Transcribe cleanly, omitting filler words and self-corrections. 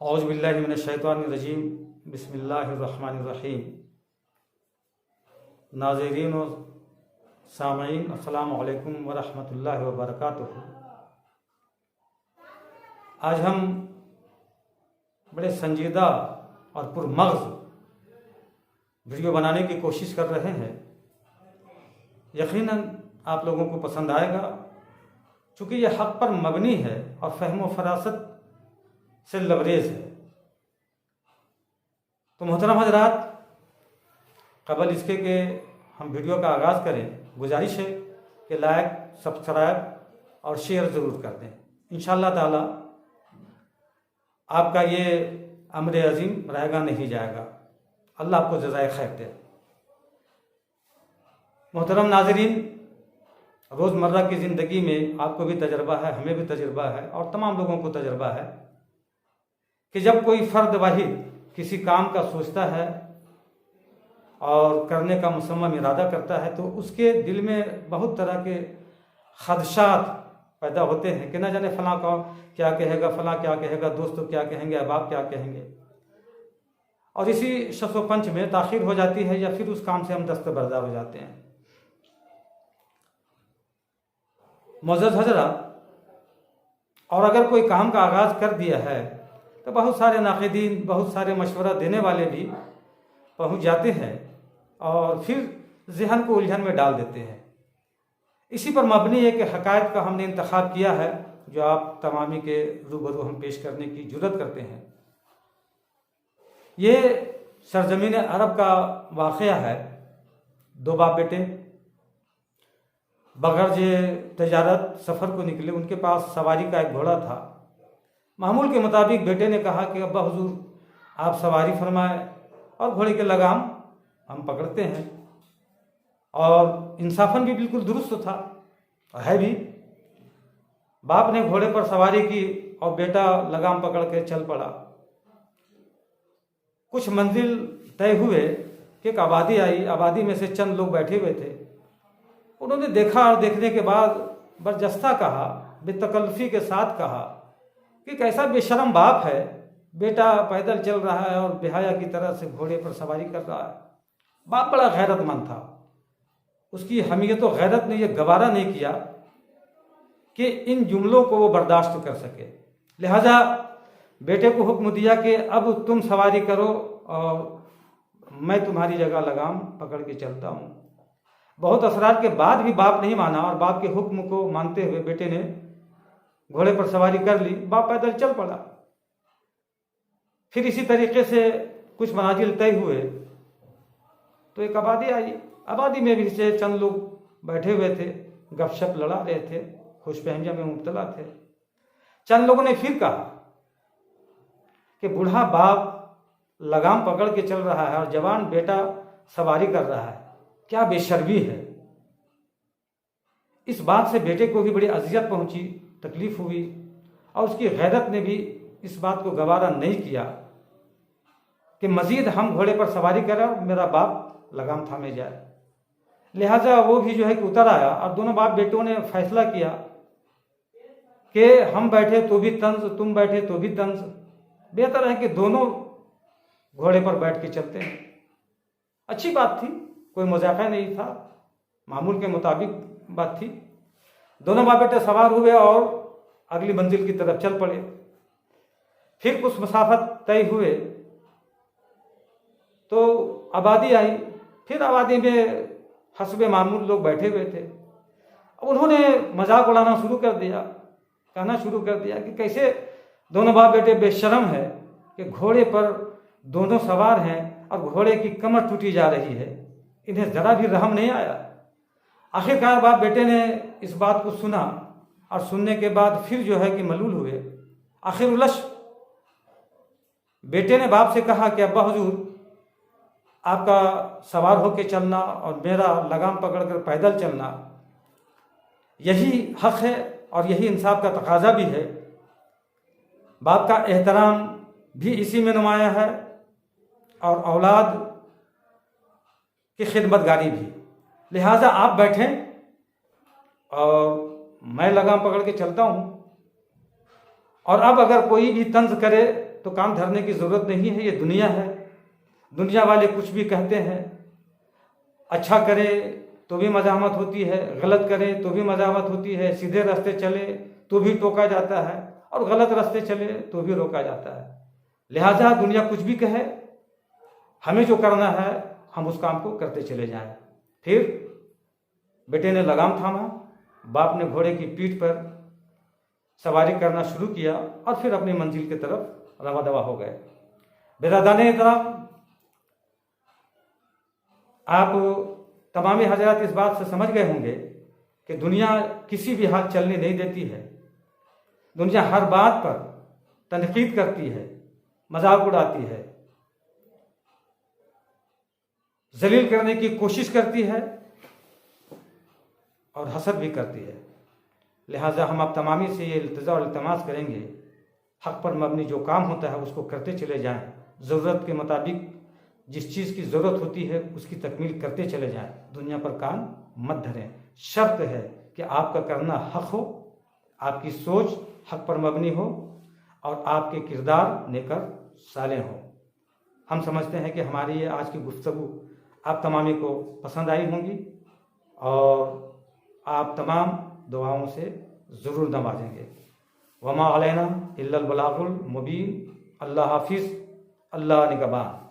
औज़ु बिल्लाहि मिनश शैतानिर रजीम बिस्मिल्लाहिर रहमानिर रहीम। नाज़रीन व सामईन अस्सलामु अलैकुम व रहमतुल्लाहि व बरकातुहू। आज हम बड़े संजीदा और पुरमग़ज़ वीडियो बनाने की कोशिश कर रहे हैं। यकीनन आप लोगों को पसंद आएगा, चूँकि यह हक़ पर मबनी है और फ़हम व फरासत से लबरेज है। तो मोहतरम हज़रात, क़बल इसके कि हम वीडियो का आगाज़ करें, गुजारिश है कि लाइक, सब्सक्राइब और शेयर ज़रूर कर दें। इंशाअल्लाह ताला आपका ये अम्र अज़ीम रहेगा नहीं जाएगा। अल्लाह आपको जज़ाए खैर दे। मोहतरम नाज़रीन, रोज़मर्रा की ज़िंदगी में आपको भी तजर्बा है, हमें भी तजर्बा है और तमाम लोगों को तजर्बा है कि जब कोई फ़र्द वाहिद किसी काम का सोचता है और करने का मुसम्मम इरादा करता है तो उसके दिल में बहुत तरह के ख़दशात पैदा होते हैं कि न जाने फ़लाँ का क्या कहेगा, फ़लाँ क्या कहेगा, दोस्त क्या कहेंगे, अहबाब क्या कहेंगे, और इसी शख़्स व पंच में ताख़ीर हो जाती है या फिर उस काम से हम दस्तबरदार हो जाते हैं। मुअज़्ज़ज़ हज़रात, और अगर कोई काम का आगाज़ कर दिया है तो बहुत सारे नाक़िदीन, बहुत सारे मशवरा देने वाले भी पहुंच जाते हैं और फिर ज़हन को उलझन में डाल देते हैं। इसी पर मबनी है कि हक़ाइक़ का हमने इंतख़ाब किया है जो आप तमामी के रूबरू हम पेश करने की जुर्रत करते हैं। ये सरज़मीन अरब का वाक़या है। दो बाप बेटे बग़र्ज़ तजारत सफ़र को निकले। उनके पास सवारी का एक घोड़ा था। मामूल के मुताबिक बेटे ने कहा कि अब्बा हुज़ूर, आप सवारी फरमाए और घोड़े के लगाम हम पकड़ते हैं। और इंसाफन भी बिल्कुल दुरुस्त था और है भी। बाप ने घोड़े पर सवारी की और बेटा लगाम पकड़ के चल पड़ा। कुछ मंजिल तय हुए कि एक आबादी आई। आबादी में से चंद लोग बैठे हुए थे। उन्होंने देखा और देखने के बाद बरजस्ता कहा, बेतकल्फ़ी के साथ कहा कि कैसा बेशरम बाप है, बेटा पैदल चल रहा है और बेहया की तरह से घोड़े पर सवारी कर रहा है। बाप बड़ा गैरतमंद था। उसकी हमीयत व गैरत ने यह गवारा नहीं किया कि इन जुमलों को वो बर्दाश्त कर सके। लिहाजा बेटे को हुक्म दिया कि अब तुम सवारी करो और मैं तुम्हारी जगह लगाम पकड़ के चलता हूँ। बहुत असरार के बाद भी बाप नहीं माना और बाप के हुक्म को मानते हुए बेटे ने घोड़े पर सवारी कर ली। बाप पैदल चल पड़ा। फिर इसी तरीके से कुछ मनाजिल तय हुए तो एक आबादी आई। आबादी में भी से चंद लोग बैठे हुए थे, गपशप लड़ा रहे थे, खुशफहमिया में मुब्तला थे। चंद लोगों ने फिर कहा कि बूढ़ा बाप लगाम पकड़ के चल रहा है और जवान बेटा सवारी कर रहा है, क्या बेशर्मी है। इस बात से बेटे को भी बड़ी अज़ियत पहुंची, तकलीफ हुई और उसकी गैरत ने भी इस बात को गवारा नहीं किया कि मज़ीद हम घोड़े पर सवारी करें और मेरा बाप लगाम थामे जाए। लिहाजा वो भी जो है कि उतर आया और दोनों बाप बेटों ने फैसला किया कि हम बैठे तो भी तंज, तुम बैठे तो भी तंज। बेहतर है कि दोनों घोड़े पर बैठ के चलते हैं। अच्छी बात थी, कोई मजाक़ा नहीं था, मामूल के मुताबिक बात थी। दोनों बाप बेटे सवार हुए और अगली मंजिल की तरफ चल पड़े। फिर कुछ मसाफत तय हुए तो आबादी आई। फिर आबादी में हस्बे मामूल लोग बैठे हुए थे। अब उन्होंने मजाक उड़ाना शुरू कर दिया, कहना शुरू कर दिया कि कैसे दोनों बाप बेटे बेशर्म है कि घोड़े पर दोनों सवार हैं और घोड़े की कमर टूटी जा रही है, इन्हें ज़रा भी रहम नहीं आया। आखिरकार बाप बेटे ने इस बात को सुना और सुनने के बाद फिर जो है कि मलूल हुए। आखिर उलझ बेटे ने बाप से कहा कि अब्बा हुजूर, आपका सवार होकर चलना और मेरा लगाम पकड़कर पैदल चलना यही हक़ है और यही इंसाफ का तकाजा भी है। बाप का एहतराम भी इसी में नुमाया है और औलाद की खिदमतगारी भी। लिहाजा आप बैठें और मैं लगाम पकड़ के चलता हूँ और अब अगर कोई भी तंज करे तो कान धरने की ज़रूरत नहीं है। ये दुनिया है, दुनिया वाले कुछ भी कहते हैं। अच्छा करे तो भी मज़ाहमत होती है, गलत करे तो भी मज़ाहमत होती है, सीधे रास्ते चले तो भी टोका जाता है और गलत रास्ते चले तो भी रोका जाता है। लिहाजा दुनिया कुछ भी कहे, हमें जो करना है हम उस काम को करते चले जाएं। फिर बेटे ने लगाम थामा, बाप ने घोड़े की पीठ पर सवारी करना शुरू किया और फिर अपनी मंजिल की तरफ रवा दवा हो गए। बिरादराने इस्लाम, आप तमाम हजरात इस बात से समझ गए होंगे कि दुनिया किसी भी हाल चलने नहीं देती है। दुनिया हर बात पर तनकीद करती है, मजाक उड़ाती है, जलील करने की कोशिश करती है और हसद भी करती है। लिहाजा हम आप तमामी से ये इल्तिजा और इल्तमास करेंगे, हक़ पर मबनी जो काम होता है उसको करते चले जाएं। ज़रूरत के मुताबिक जिस चीज़ की ज़रूरत होती है उसकी तकमील करते चले जाएं। दुनिया पर कान मत धरें। शर्त है कि आपका करना हक़ हो, आपकी सोच हक़ पर मबनी हो और आपके किरदार नेकर साले हों। हम समझते हैं कि हमारी ये आज की गुफ्तगू आप तमामी को पसंद आई होंगी और आप तमाम दुआओं से ज़रूर नवाजेंगे। वमा अलैना इल्लल बलागुल मुबीन। अल्लाह हाफिज़, अल्लाह निगहबान।